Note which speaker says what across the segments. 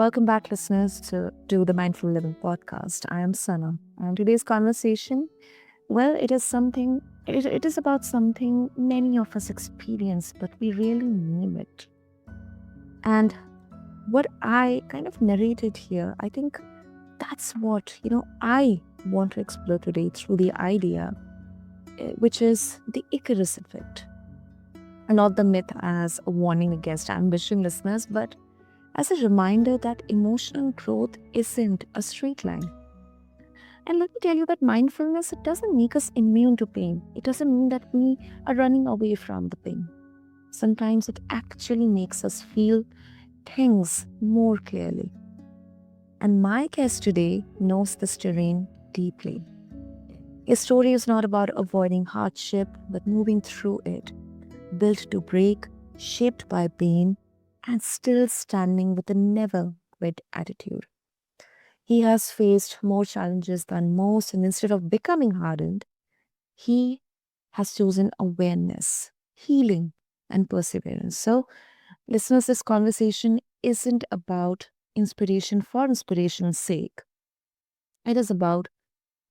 Speaker 1: Welcome back, listeners, to the Mindful Living podcast. I am Sana, and today's conversation, well, it is about something many of us experience, but we really name it. And what I kind of narrated here, I think that's what, I want to explore today through the idea, which is the Icarus Effect. And not the myth as a warning against ambition, listeners, but as a reminder that emotional growth isn't a straight line. And let me tell you that mindfulness, it doesn't make us immune to pain. It doesn't mean that we are running away from the pain. Sometimes it actually makes us feel things more clearly. And my guest today knows this terrain deeply. His story is not about avoiding hardship, but moving through it, built to break, shaped by pain, and still standing with a never quit attitude. He has faced more challenges than most, and instead of becoming hardened, he has chosen awareness, healing, and perseverance. So, listeners, this conversation isn't about inspiration for inspiration's sake. It is about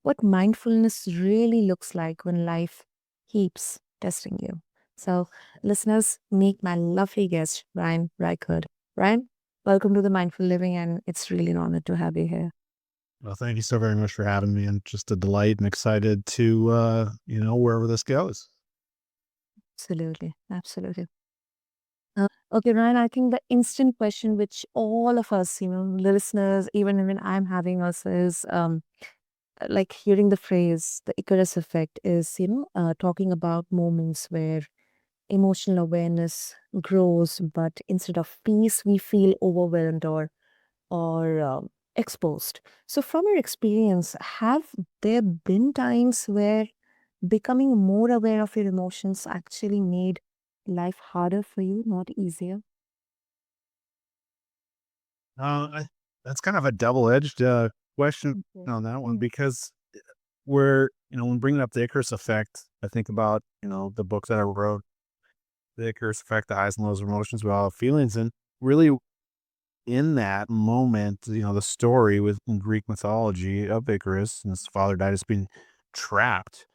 Speaker 1: what mindfulness really looks like when life keeps testing you. So, listeners, meet my lovely guest, Ryan Reichert. Ryan, welcome to the Mindful Living, and it's really an honor to have you here.
Speaker 2: Well, thank you so very much for having me, and just a delight and excited to, wherever this goes.
Speaker 1: Absolutely, absolutely. Okay, Ryan, I think the instant question which all of us, the listeners, even I'm having also is like hearing the phrase, the Icarus effect is, talking about moments where emotional awareness grows, but instead of peace, we feel overwhelmed or exposed. So, from your experience, have there been times where becoming more aware of your emotions actually made life harder for you, not easier?
Speaker 2: I That's kind of a double-edged, question
Speaker 1: Okay.
Speaker 2: on that one
Speaker 1: Mm.
Speaker 2: because when bringing up the Icarus Effect, I think about, the book that I wrote, The Icarus Effect, The Highs and Lows of Emotions, We All Have Feelings, and really in that moment, the story with in Greek mythology of Icarus and his father died as being trapped.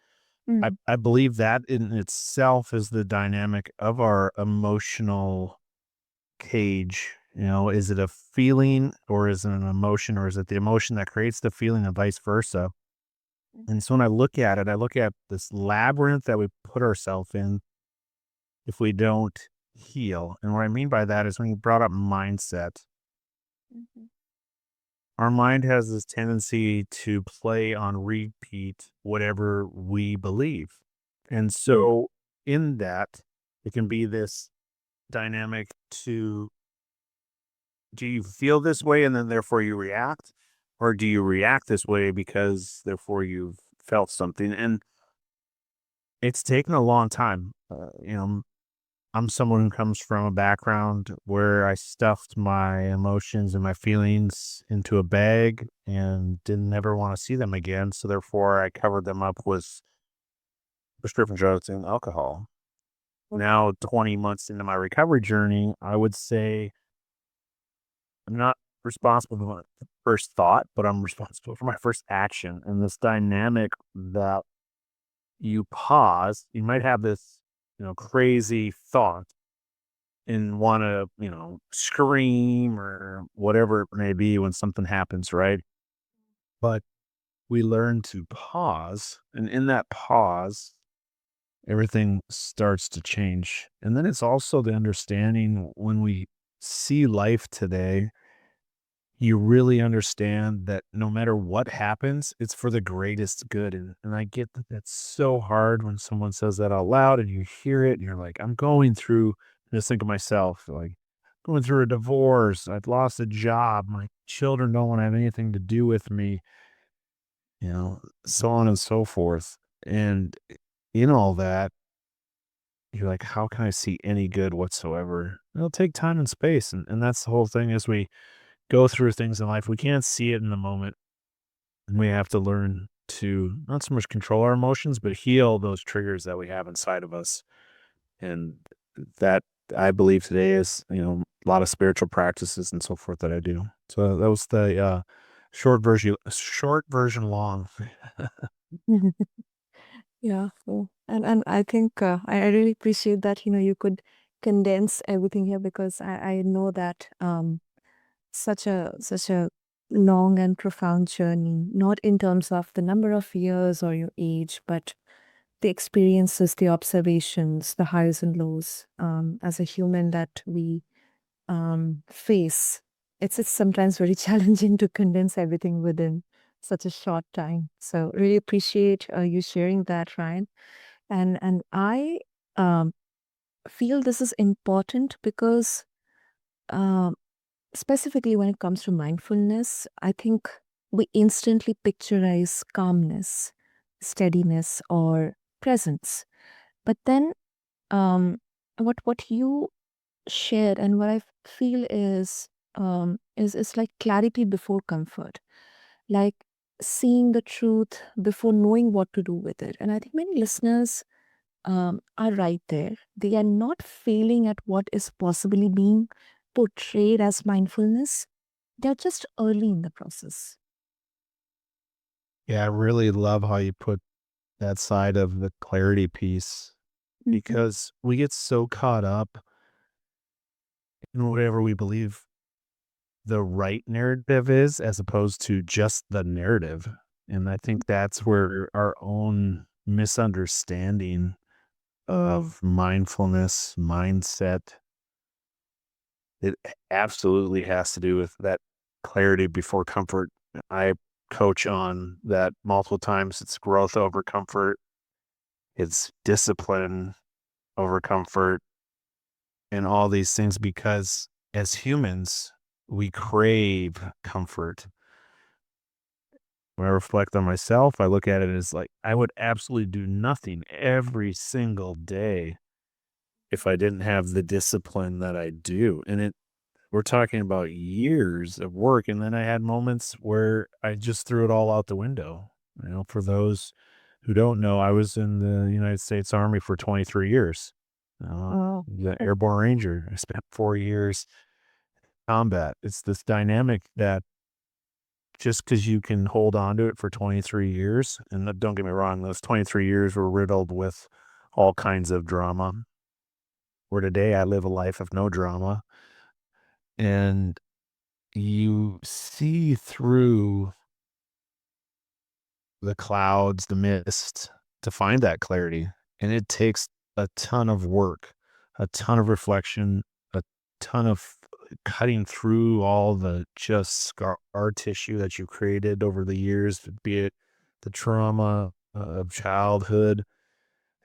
Speaker 2: I
Speaker 1: Mm.
Speaker 2: I believe that in itself is the dynamic of our emotional cage. Is it a feeling or is it an emotion or is it the emotion that creates the feeling and vice versa? And so when I look at it, I look at this labyrinth that we put ourselves in if we don't heal. And what I mean by that is when you brought up mindset,
Speaker 1: Mhm.
Speaker 2: our mind has this tendency to play on repeat whatever we believe. And so in that, it can be this dynamic to do you feel this way and then therefore you react? Or do you react this way because therefore you've felt something? And it's taken a long time. I'm someone who comes from a background where I stuffed my emotions and my feelings into a bag and didn't ever want to see them again. So therefore I covered them up with prescription drugs and alcohol. Now, 20 months into my recovery journey, I would say I'm not responsible for my first thought, but I'm responsible for my first action. And this dynamic that you pause, you might have this, crazy thought and want to, scream or whatever it may be when something happens, right? But we learn to pause. And in that pause, everything starts to change. And then it's also the understanding when we see life today, you really understand that no matter what happens, it's for the greatest good. And I get that that's so hard when someone says that out loud and you hear it and you're like, I'm going through, just think of myself, like going through a divorce. I've lost a job. My children don't want to have anything to do with me, so on and so forth. And in all that, you're like, how can I see any good whatsoever? It'll take time and space. And that's the whole thing as we go through things in life. We can't see it in the moment. And we have to learn to not so much control our emotions, but heal those triggers that we have inside of us. And that I believe today is, a lot of spiritual practices and so forth that I do. So that was the short version long.
Speaker 1: Yeah, so and I think I really appreciate that you could condense everything here because I know that such a long and profound journey, not in terms of the number of years or your age, but the experiences, the observations, the highs and lows as a human that we face. It's sometimes very challenging to condense everything within such a short time. So really appreciate you sharing that, Ryan. And I um, feel this is important because um, specifically when it comes to mindfulness, I think we instantly picturize calmness, steadiness, or presence. But then um, what you shared and what I feel is like clarity before comfort, like seeing the truth before knowing what to do with it. And I think many listeners are right there. They are not failing at what is possibly being portrayed as mindfulness. They're just early in the process.
Speaker 2: Yeah, I really love how you put that side of the clarity piece
Speaker 1: Mhm.
Speaker 2: because we get so caught up in whatever we believe the right narrative is as opposed to just the narrative. And I think that's where our own misunderstanding of mindfulness, mindset, it absolutely has to do with that clarity before comfort. I coach on that multiple times. It's growth over comfort, it's discipline over comfort, and all these things because as humans, we crave comfort. When I reflect on myself, I look at it as like I would absolutely do nothing every single day if I didn't have the discipline that I do. And we're talking about years of work. And then I had moments where I just threw it all out the window. For those who don't know, I was in the United States Army for 23 years.
Speaker 1: Oh,
Speaker 2: The Airborne Ranger. I spent 4 years combat. It's this dynamic that just because you can hold on to it for 23 years, and don't get me wrong, those 23 years were riddled with all kinds of drama. Where today I live a life of no drama, and you see through the clouds, the mist to find that clarity. And it takes a ton of work, a ton of reflection, a ton of cutting through all the just scar tissue that you created over the years, be it the trauma of childhood,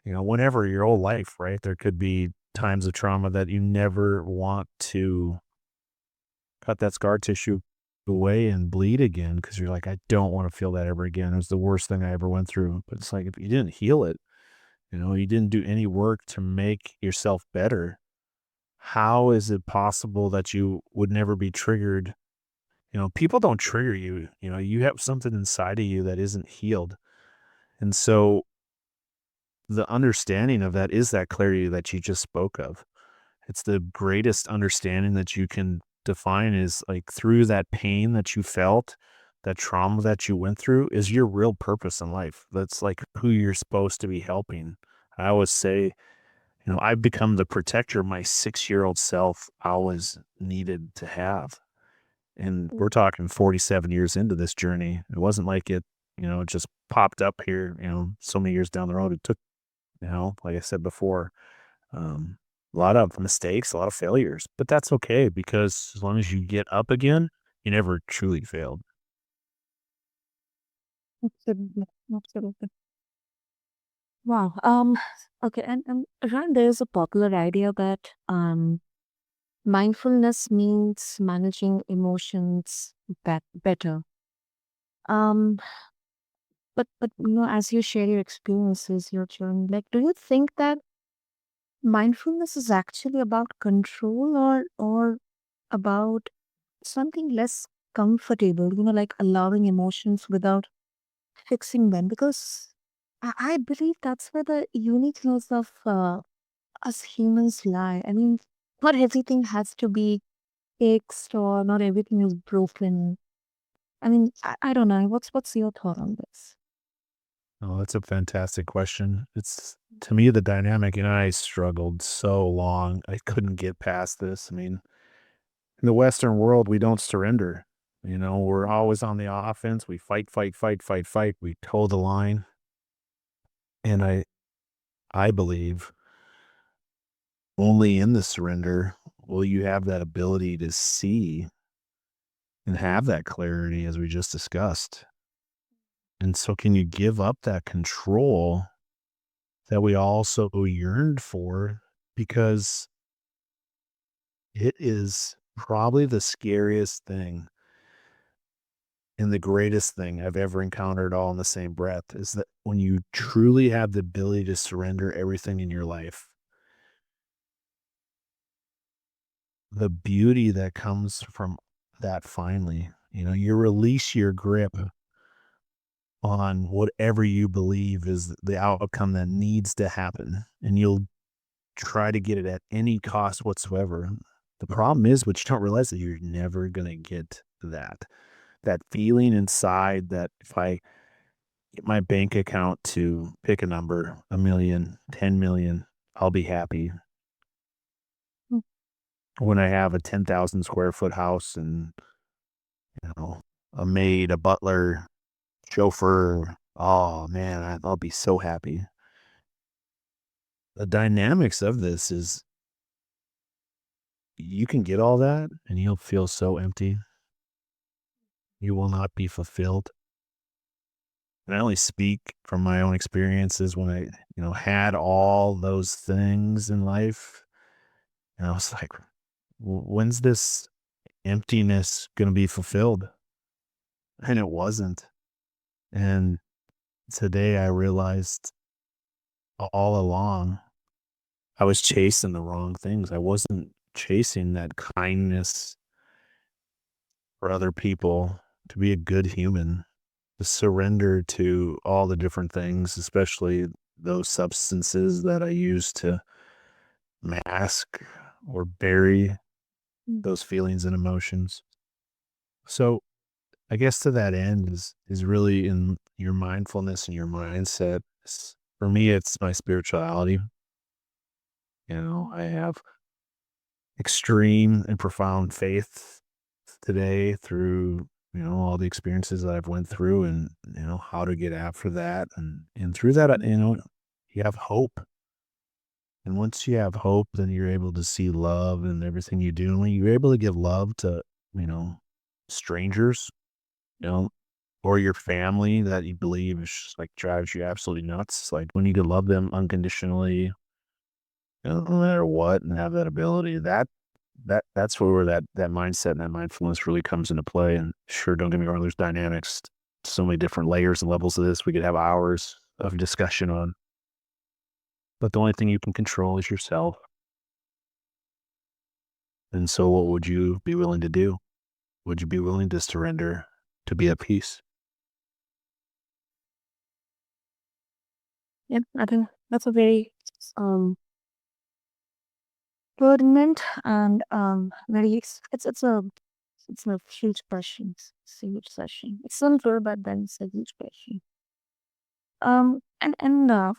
Speaker 2: whenever your whole life, right? There could be times of trauma that you never want to cut that scar tissue away and bleed again because you're like, I don't want to feel that ever again. It was the worst thing I ever went through. But it's like if you didn't heal it, you didn't do any work to make yourself better. How is it possible that you would never be triggered? People don't trigger you. You have something inside of you that isn't healed. And so the understanding of that is that clarity that you just spoke of. It's the greatest understanding that you can define is like through that pain that you felt, that trauma that you went through is your real purpose in life. That's like who you're supposed to be helping. I always say, I've become the protector my 6-year-old self always needed to have. And we're talking 47 years into this journey. It wasn't like it just popped up here, so many years down the road. It took, like I said before, um, a lot of mistakes, a lot of failures, but that's okay because as long as you get up again, you never truly failed.
Speaker 1: absolutely, absolutely. Wow. Okay, and Ran, there's a popular idea that mindfulness means managing emotions better. Um, but as you share your experiences, your journey, like, do you think that mindfulness is actually about control or about something less comfortable? Like allowing emotions without fixing them, because I believe that's where the uniqueness of us humans lie. I mean, not everything has to be fixed or not everything is broken. I mean, I don't know. What's your thought on this?
Speaker 2: Oh, that's a fantastic question. It's to me the dynamic, and I struggled so long. I couldn't get past this. I mean, in the Western world, we don't surrender. We're always on the offense. We fight, fight, fight, fight, fight. We toe the line. And I believe only in the surrender will you have that ability to see and have that clarity as we just discussed. And so can you give up that control that we also yearned for? Because it is probably the scariest thing and the greatest thing I've ever encountered all in the same breath is that when you truly have the ability to surrender everything in your life, the beauty that comes from that finally, you release your grip on whatever you believe is the outcome that needs to happen, and you'll try to get it at any cost whatsoever. The problem is, what you don't realize, that you're never going to get that feeling inside that if I get my bank account to pick a number, 1,000,000, 10,000,000, I'll be happy.
Speaker 1: Mm.
Speaker 2: When I have a 10,000 square foot house and, a maid, a butler, chauffeur, oh man, I'll be so happy. The dynamics of this is you can get all that and you'll feel so empty. You will not be fulfilled. And I only speak from my own experiences when I, had all those things in life. And I was like, When's this emptiness going to be fulfilled?" And it wasn't. And today I realized all along I was chasing the wrong things. I wasn't chasing that kindness for other people, to be a good human, to surrender to all the different things, especially those substances that I use to mask or bury
Speaker 1: Mm.
Speaker 2: those feelings and emotions. So I guess to that end is really in your mindfulness and your mindset. For me, it's my spirituality. I have extreme and profound faith today through all the experiences that I've went through, and how to get after that, and through that, you have hope. And once you have hope, then you're able to see love in everything you do. And when you're able to give love to you know strangers, you know or your family that you believe is just like drives you absolutely nuts, like when you can love them unconditionally, no matter what, and have that ability, that's where that mindset and that mindfulness really comes into play. And sure, don't get me wrong, there's dynamics, so many different layers and levels of this we could have hours of discussion on. But the only thing you can control is yourself. And so what would you be willing to do? Would you be willing to surrender to be at peace?
Speaker 1: Yep, I think that's a very um pertinent and very it's a huge question. It's a huge session. It's simple, but then it's a huge question. And now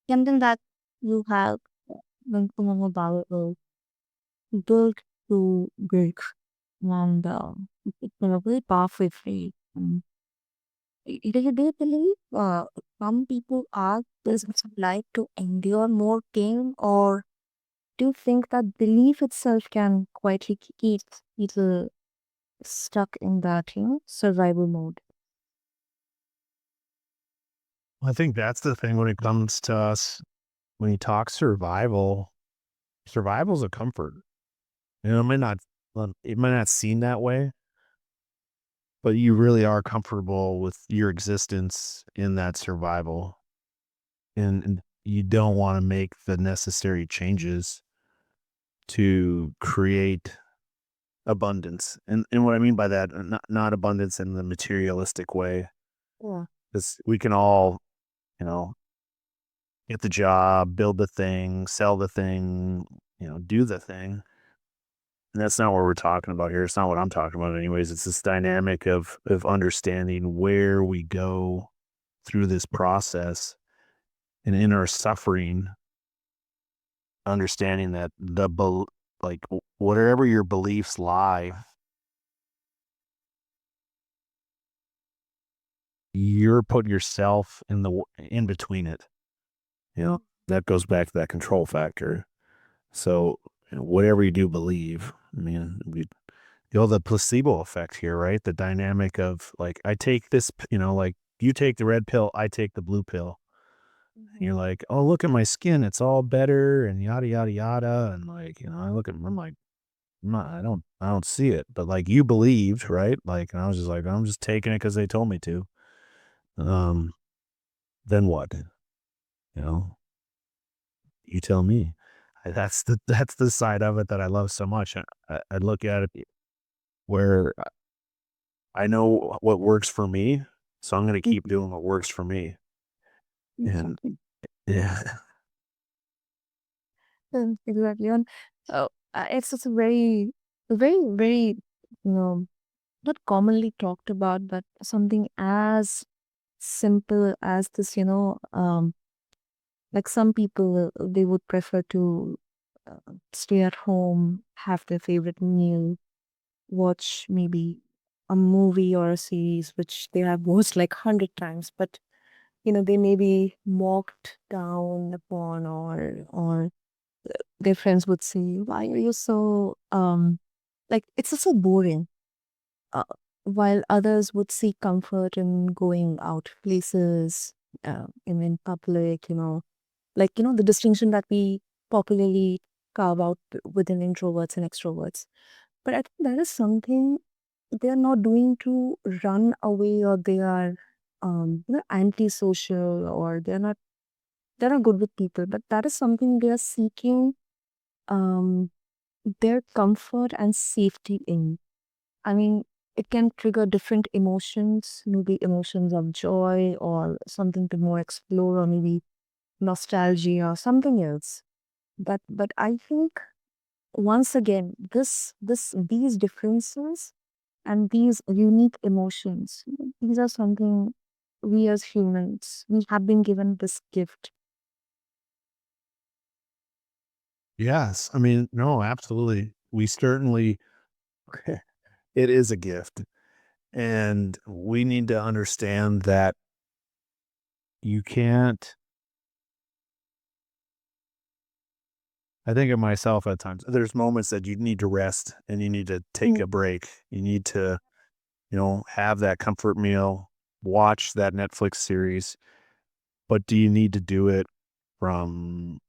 Speaker 1: something that you have been thinking about build to break, and it's been a very powerful phrase. Do you believe some people are business like to endure more pain, or do you think that belief itself can quietly keep people stuck in that survival mode?
Speaker 2: I think that's the thing when it comes to us. When you talk survival, survival's a comfort. It might not seem that way, but you really are comfortable with your existence in that survival, and you don't want to make the necessary changes to create abundance. And what I mean by that, not abundance in the materialistic way,
Speaker 1: Yeah.
Speaker 2: because we can all, you know, get the job, build the thing, sell the thing, do the thing. And that's not what we're talking about here. It's not what I'm talking about anyways. It's this dynamic of understanding where we go through this process and in our suffering, understanding that whatever your beliefs lie, you're putting yourself in between it. That goes back to that control factor. So whatever you do believe, I mean, the placebo effect here, right? The dynamic of like, I take this, like you take the red pill, I take the blue pill. And you're like, oh, look at my skin. It's all better and yada, yada, yada. And like, I look at, I'm like, I don't see it. But like you believed, right? Like, and I was just like, I'm just taking it because they told me to. Um, then what? You know, you tell me. That's the side of it that I love so much. I look at it where I know what works for me, so I'm going to keep doing what works for me. And
Speaker 1: Exactly.
Speaker 2: yeah,
Speaker 1: Exactly. And it's just a very, not commonly talked about, but something as simple as this, like some people, they would prefer to stay at home, have their favorite meal, watch maybe a movie or a series which they have watched like 100 times, but they may be mocked down upon, or their friends would say, why are you so like it's just so boring, uh, while others would seek comfort in going out places, in public, like the distinction that we popularly carve out within introverts and extroverts. But I think that is something they are not doing to run away, or they are antisocial, or they're not good with people, but that is something they are seeking um their comfort and safety in. I mean, it can trigger different emotions, maybe emotions of joy or something to more explore, or maybe nostalgia or something else. But I think once again, these differences and these unique emotions, these are something we as humans, we have been given this gift.
Speaker 2: yes. I mean, no, absolutely. We certainly, it is a gift. And we need to understand that you can't, I think of myself at times, there's moments that you need to rest and you need to take
Speaker 1: Mm,
Speaker 2: a break. You need to, have that comfort meal, watch that Netflix series, but do you need to do it from,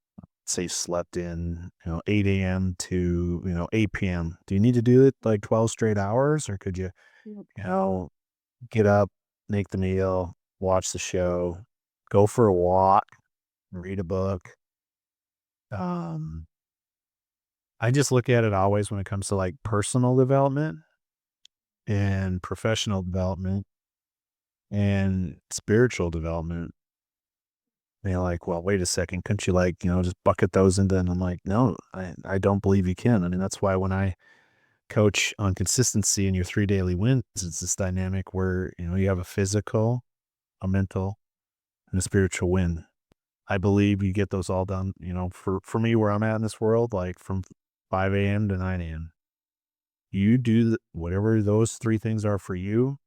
Speaker 2: say, slept in, 8 a.m. to, 8 p.m.? Do you need to do it like 12 straight hours, or could you,
Speaker 1: mm,
Speaker 2: you know, get up, make the meal, watch the show, go for a walk, read a book? Um, I just look at it always when it comes to like personal development and professional development and spiritual development. They're like, well, wait a second, couldn't you like, just bucket those into? And I'm like, no, I don't believe you can. I mean, that's why when I coach on consistency in your 3 daily wins, it's this dynamic where, you have a physical, a mental, and a spiritual win. I believe you get those all done, for me, where I'm at in this world, like from 5 a.m. to 9 a.m. You do whatever those three things are for you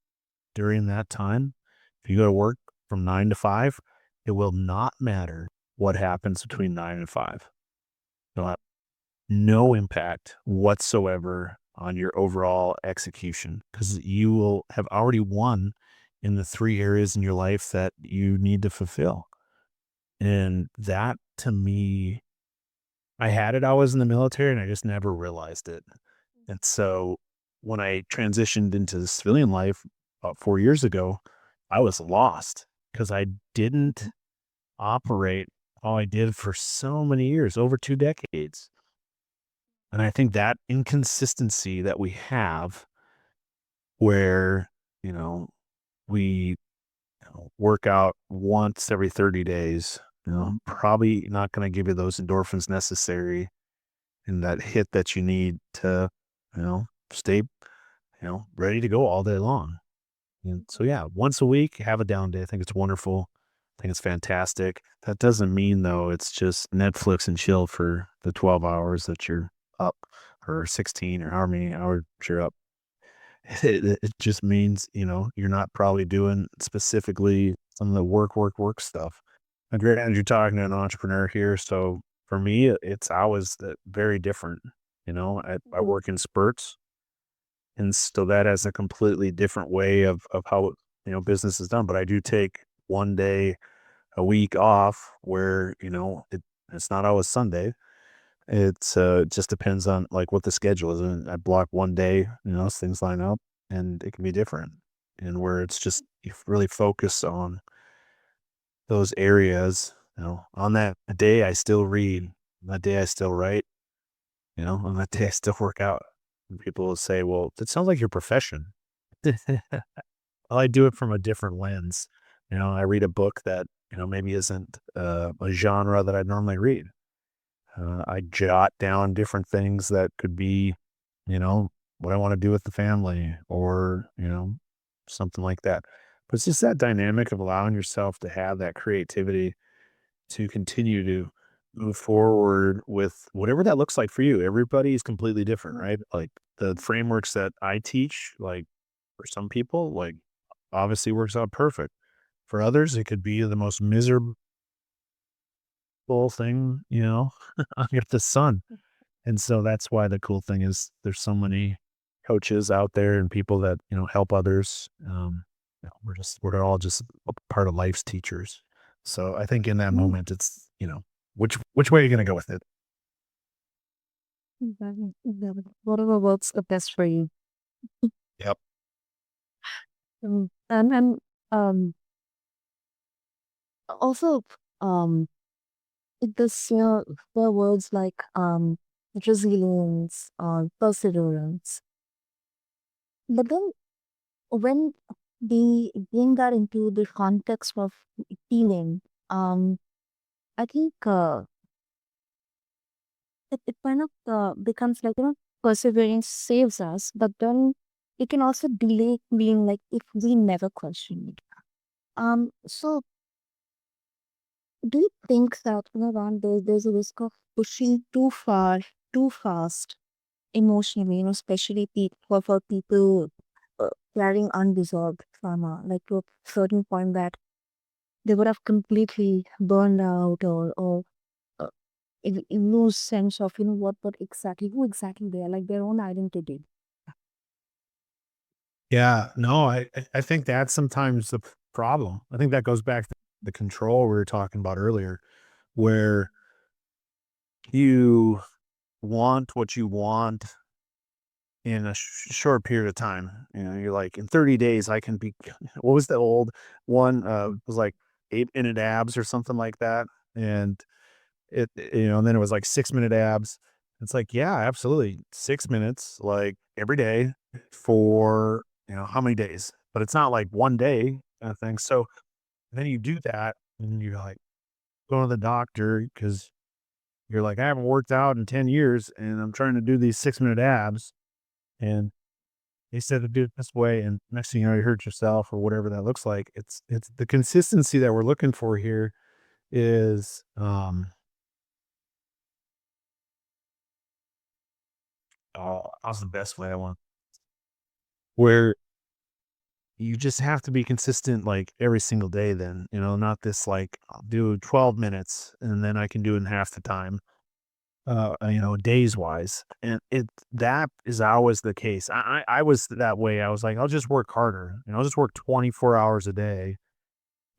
Speaker 2: during that time. If you go to work from 9 to 5, it will not matter what happens between 9 and 5. It'll have no impact whatsoever on your overall execution because you will have already won in the three areas in your life that you need to fulfill. And that to me, I had it. I was in the military and I just never realized it. And so when I transitioned into the civilian life about 4 years ago, I was lost because I didn't operate how I did for so many years, over 2 decades. And I think that inconsistency that we have where, you know, we work out once every 30 days, probably not going to give you those endorphins necessary and that hit that you need to stay, ready to go all day long. And so, yeah, once a week, have a down day. I think it's wonderful. I think it's fantastic. That doesn't mean, though, it's just Netflix and chill for the 12 hours that you're up or 16 or how many hours you're up. It just means, you're not probably doing specifically some of the work stuff. And granted, you're talking to an entrepreneur here. So for me, it's always very different. I
Speaker 1: Mhm.
Speaker 2: work in spurts. And so that has a completely different way of how, business is done. But I do take one day a week off where, it's not always Sunday. It just depends on like what the schedule is. And I block one day, as things line up and it can be different. And where it's just you really focus on those areas, on that day I still read, on that day I still write, on that day I still work out. And people will say, well, that sounds like your profession. Well, I do it from a different lens. I read a book that, maybe isn't a genre that I normally read. I jot down different things that could be, you know, what I want to do with the family or, something like that. But it's just that dynamic of allowing yourself to have that creativity to continue to move forward with whatever that looks like for you. Everybody is completely different, right? Like the frameworks that I teach, like for some people, like obviously works out perfect. For others, it could be the most miserable thing, under the sun. And so that's why the cool thing is there's so many coaches out there and people that, help others. We're all just a part of life's teachers. So I think in that
Speaker 1: Mm,
Speaker 2: moment, it's, which way are you going to go with it?
Speaker 1: whatever works the best for you.
Speaker 2: Yep.
Speaker 1: And also, um, this, the words like resilience or perseverance. But then when we bring that into the context of healing, I think it kind of becomes like, perseverance saves us, but then it can also delay being like if we never question it. So do you think that, Ron, there's a risk of pushing too far, too fast emotionally, especially for people carrying unresolved trauma, like to a certain point that they would have completely burned out or uh, lose sense of, who exactly they are, like their own identity.
Speaker 2: Yeah, no, I think that's sometimes the problem. I think that goes back to the control we were talking about earlier, where you want what you want in a short period of time. You're like, in 30 days, I can be, what was the old one? It was like 8-minute abs or something like that. And and then it was like 6-minute abs. It's like, yeah, absolutely. 6 minutes, like every day for, how many days? But it's not like one day kind of thing. So then you do that and you're like going to the doctor because you're like, I haven't worked out in 10 years and I'm trying to do these 6-minute abs. And they said to do it this way, and next thing you know, you hurt yourself or whatever that looks like. It's the consistency that we're looking for here is how's the best way I want where you just have to be consistent like every single day then, not this like I'll do 12 minutes and then I can do it in half the time. Days wise. And that is always the case. I was that way. I was like, I'll just work harder and I'll just work 24 hours a day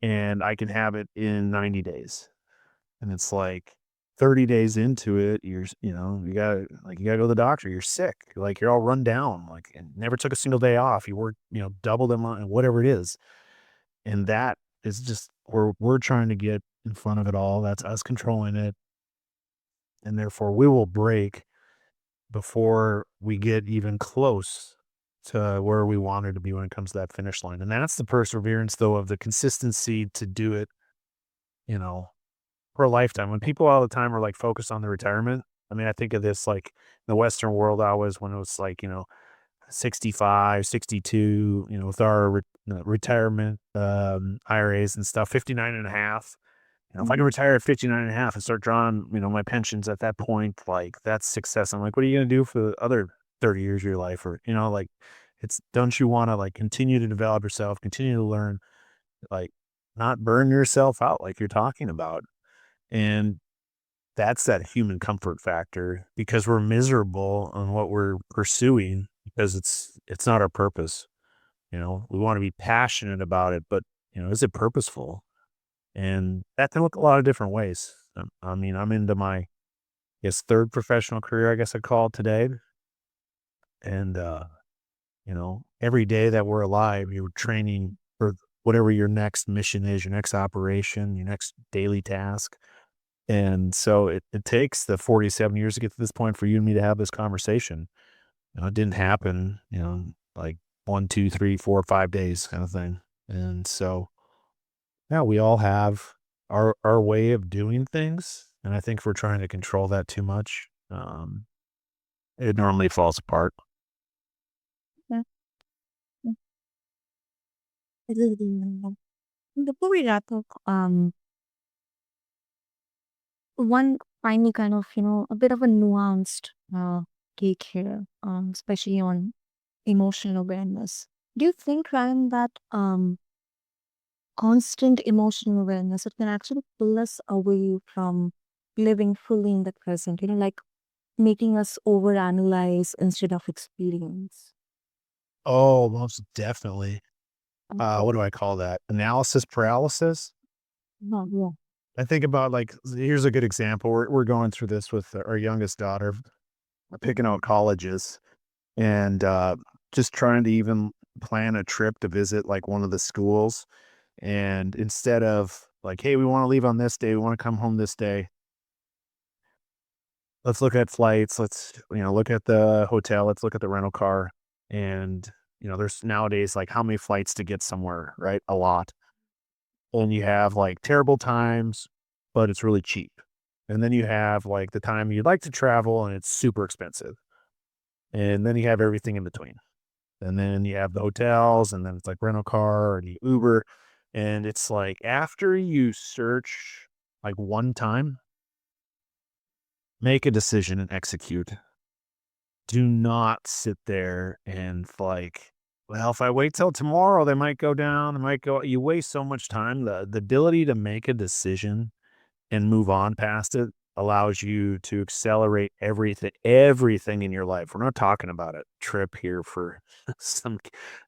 Speaker 2: and I can have it in 90 days. And it's like 30 days into it, you gotta go to the doctor. You're sick. Like you're all run down, like and never took a single day off. You work, double the amount, whatever it is. And that is just where we're trying to get in front of it all. That's us controlling it. And therefore we will break before we get even close to where we wanted to be when it comes to that finish line. And that's the perseverance though of the consistency to do it, you know, for a lifetime. When people all the time are like focused on the retirement, I mean, I think of this like the Western world always when it was like, 65, 62, with our retirement IRAs and stuff, 59 and a half. If I can
Speaker 1: Mhm.
Speaker 2: retire at 59 and a half and start drawing, my pensions at that point, like that's success. I'm like, what are you going to do for the other 30 years of your life? Or, like don't you want to like continue to develop yourself, continue to learn, like not burn yourself out like you're talking about. And that's that human comfort factor because we're miserable on what we're pursuing because it's not our purpose. We want to be passionate about it, but is it purposeful? And that can look a lot of different ways. I mean, I'm into my, third professional career, I guess I call it today. And, every day that we're alive, you're training for whatever your next mission is, your next operation, your next daily task. And so it takes the 47 years to get to this point for you and me to have this conversation. It didn't happen, like 1, 2, 3, 4, 5 days kind of thing. And so, yeah, we all have our way of doing things, and I think if we're trying to control that too much, it normally falls apart.
Speaker 1: Yeah. Mm. I really know. Before we wrap up, one finally kind of, a bit of a nuanced take here, especially on emotional awareness. Do you think, Ryan, that constant emotional awareness, it can actually pull us away from living fully in the present, like making us overanalyze instead of experience?
Speaker 2: Oh, most definitely.
Speaker 1: Okay.
Speaker 2: What do I call that? Analysis paralysis?
Speaker 1: No, yeah.
Speaker 2: I think about like here's a good example. We're going through this with our youngest daughter, picking out colleges and just trying to even plan a trip to visit like one of the schools. And instead of like, hey, we want to leave on this day, we want to come home this day. Let's look at flights. Let's, look at the hotel. Let's look at the rental car. And, there's nowadays like how many flights to get somewhere, right? A lot. And you have like terrible times, but it's really cheap. And then you have like the time you'd like to travel and it's super expensive. And then you have everything in between. And then you have the hotels and then it's like rental car or the Uber. And it's like after you search like one time, make a decision and execute. Do not sit there and like, well, if I wait till tomorrow, they might go down. They might go. You waste so much time. The ability to make a decision and move on past it allows you to accelerate everything in your life. We're not talking about a trip here for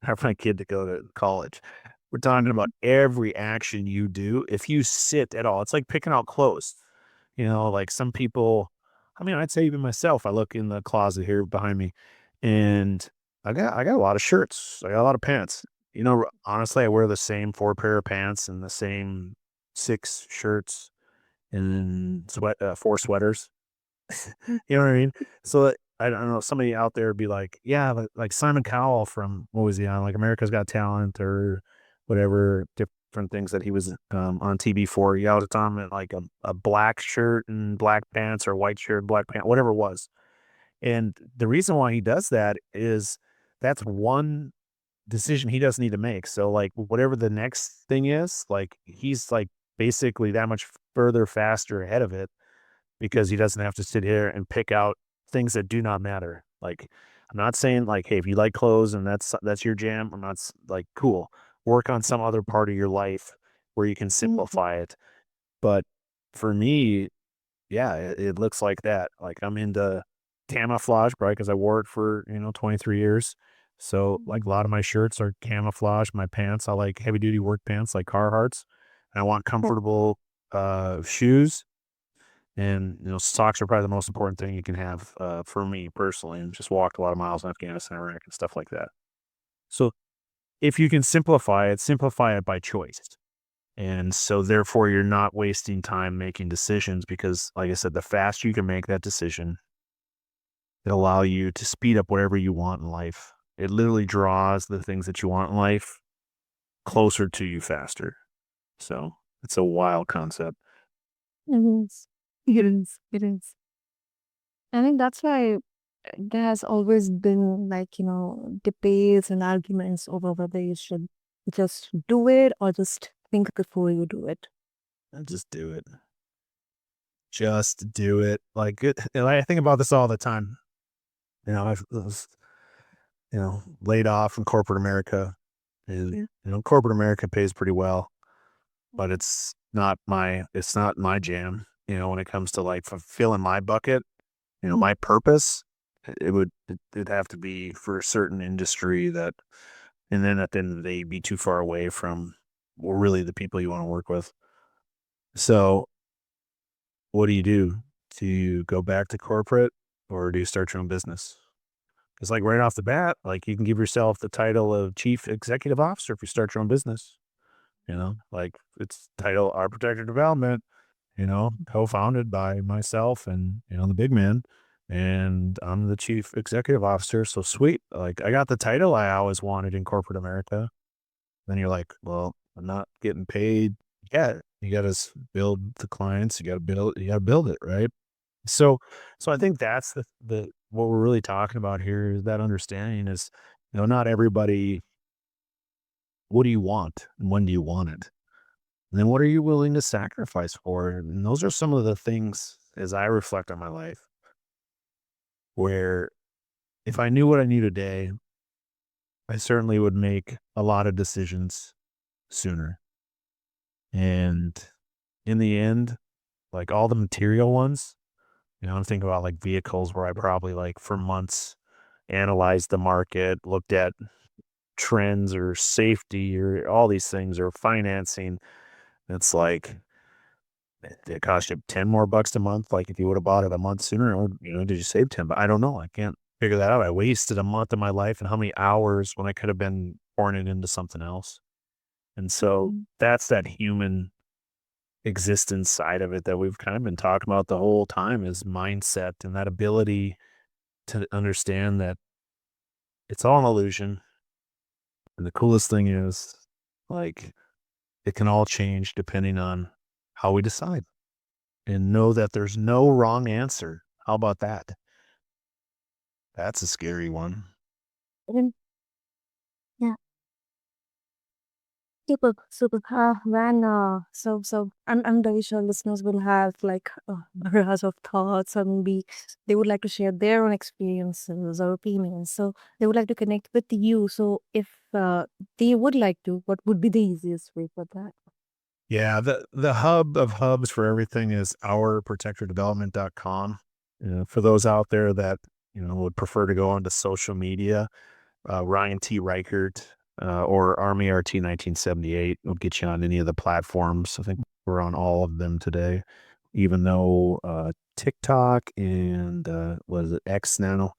Speaker 2: have my kid to go to college. We're talking about every action you do. If you sit at all, it's like picking out clothes. Like some people, I mean, I'd say even myself, I look in the closet here behind me and I got a lot of shirts. I got a lot of pants. Honestly, I wear the same 4 pair of pants and the same 6 shirts and 4 sweaters. You know what I mean? So I don't know. Somebody out there would be like, yeah, like Simon Cowell from what was he on? Like America's Got Talent or whatever different things that he was on TV for. He out on in like a black shirt and black pants or white shirt, black pants, whatever it was. And the reason why he does that is that's one decision he doesn't need to make. So like whatever the next thing is, like he's like basically that much further faster ahead of it because he doesn't have to sit here and pick out things that do not matter. Like, I'm not saying like, hey, if you like clothes and that's your jam, I'm not like cool. Work on some other part of your life where you can
Speaker 1: Mhm.
Speaker 2: simplify it. But for me, yeah, it looks like that. Like I'm into camouflage, right? Because I wore it for 23 years. So like a lot of my shirts are camouflage. My pants, I like heavy duty work pants like Carhartts. And I want comfortable shoes and, socks are probably the most important thing you can have for me personally, and just walked a lot of miles in Afghanistan, Iraq, and stuff like that. So if you can simplify it by choice. And so therefore you're not wasting time making decisions because, like I said, the faster you can make that decision, it'll allow you to speed up whatever you want in life. It literally draws the things that you want in life closer to you faster. So it's a wild concept.
Speaker 1: It is. It is. It is. I think that's why there has always been like, debates and arguments over whether you should just do it or just think before you do it.
Speaker 2: And just do it. Just do it. Like and I think about this all the time. I was, laid off from corporate America. And,
Speaker 1: Yeah.
Speaker 2: corporate America pays pretty well, but it's not my jam. When it comes to like fulfilling my bucket,
Speaker 1: Mm.
Speaker 2: my purpose, it'd have to be for a certain industry that, and then at the end of the day, be too far away from, well, really the people you want to work with. So what do you do? Do you go back to corporate or do you start your own business? It's like right off the bat, like you can give yourself the title of chief executive officer if you start your own business. Like it's title Art Protector Development, co-founded by myself and, the big man. And I'm the chief executive officer. So sweet. Like I got the title I always wanted in corporate America. Then you're like, well, I'm not getting paid yet. You got to build the clients. You got to build it. Right. So, so I think that's what we're really talking about here is that understanding is, not everybody, what do you want and when do you want it? And then what are you willing to sacrifice for? And those are some of the things as I reflect on my life where if I knew what I knew today, I certainly would make a lot of decisions sooner. And in the end, like all the material ones, I'm thinking about like vehicles where I probably like for months analyzed the market, looked at trends or safety or all these things or financing. It's like it cost you 10 more bucks a month. Like if you would have bought it a month sooner, or, did you save 10? But I don't know. I can't figure that out. I wasted a month of my life and how many hours when I could have been pouring it into something else. And so
Speaker 1: Mm.
Speaker 2: that's that human existence side of it that we've kind of been talking about the whole time is mindset and that ability to understand that it's all an illusion. And the coolest thing is like it can all change depending on how we decide and know that there's no wrong answer. How about that? That's a scary one.
Speaker 1: And yeah, super, super. So I'm very sure listeners will have like barrage of thoughts, or maybe they would like to share their own experiences or opinions. So they would like to connect with you. So if they would like to, what would be the easiest way for that?
Speaker 2: Yeah, the hub of hubs for everything is ourprotectordevelopment.com. For those out there that, would prefer to go onto social media, Ryan T. Reichert, or Army RT 1978 will get you on any of the platforms. I think we're on all of them today, even though TikTok and what is it, X now?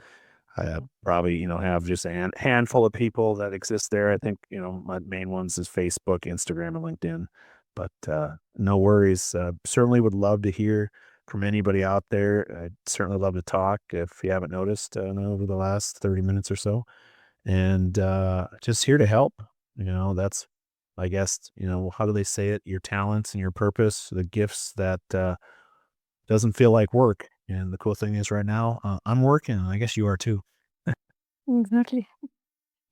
Speaker 2: I probably, have just a handful of people that exist there. I think, my main ones is Facebook, Instagram, and LinkedIn. But no worries. Certainly would love to hear from anybody out there. I'd certainly love to talk if you haven't noticed over the last 30 minutes or so. And just here to help. That's, I guess, how do they say it? Your talents and your purpose, the gifts that doesn't feel like work. And the cool thing is right now, I'm working. I guess you are too.
Speaker 1: Exactly.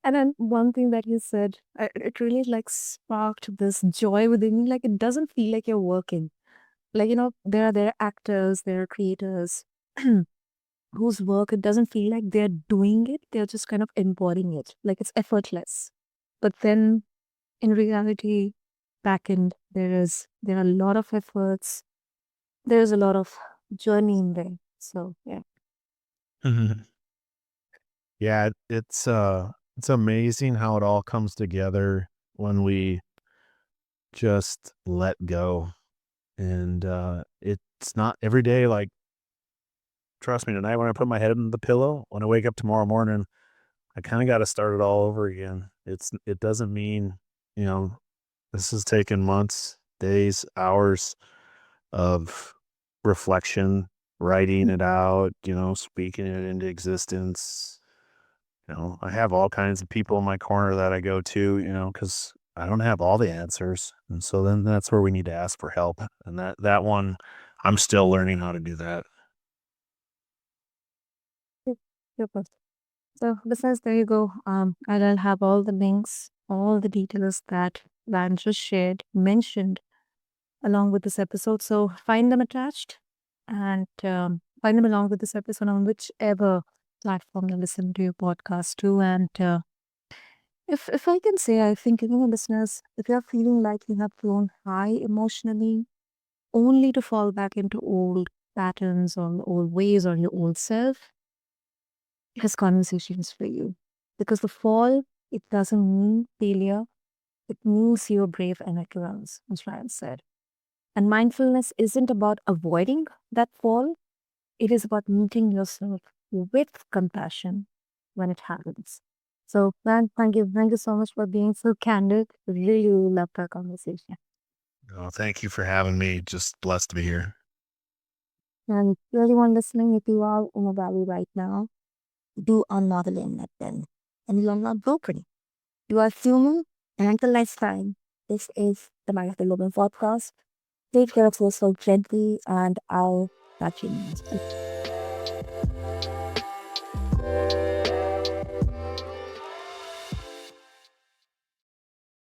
Speaker 1: And then one thing that you said, it really like sparked this joy within me. Like it doesn't feel like you're working. Like, there are actors, there are creators whose work, it doesn't feel like they're doing it. They're just kind of embodying it. Like it's effortless. But then in reality, back end, there are a lot of efforts. There's a lot of journey in there. So yeah.
Speaker 2: Yeah, it's amazing how it all comes together when we just let go. And it's not every day like trust me, tonight when I put my head in the pillow, when I wake up tomorrow morning, I kind of got to start it all over again. It doesn't mean, you know, this has taken months, days, hours of reflection, writing it out, speaking it into existence. I have all kinds of people in my corner that I go to, because I don't have all the answers. And so then that's where we need to ask for help. And that one, I'm still learning how to do that.
Speaker 1: Super. So, listeners, there you go. And I'll have all the links, all the details that Van just shared, mentioned along with this episode. So, find them attached and find them along with this episode on whichever platform you listen to your podcast to. And if I can say, I think, listeners, if you're feeling like you have flown high emotionally, only to fall back into old patterns or old ways or your old self, this conversation is for you. Because the fall, it doesn't mean failure, it means you're brave and it runs, as Ryan said. And mindfulness isn't about avoiding that fall, it is about meeting yourself with compassion when it happens. So, man, thank you so much for being so candid. Really loved our conversation.
Speaker 2: Oh, thank you for having me. Just blessed to be here.
Speaker 1: And to everyone listening, if you are in a valley right now, do unravel in that then. And you are not broken. You are human, and until next time, this is the Marathon Woman podcast. Take care of yourself gently, and I'll catch you next week.